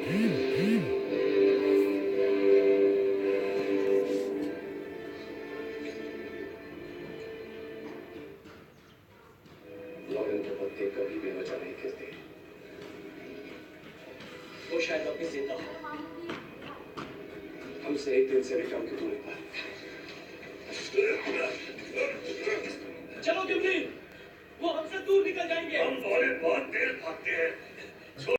Laurene के पत्ते कभी भी वजह नहीं गिरते। वो शायद अभी जिंदा हो, हमसे एक दिन से भी कम की दूरी पर। चलो गिबली, वो हमसे दूर निकल जाएंगे। हम वाले बहुत देर भागते हैं।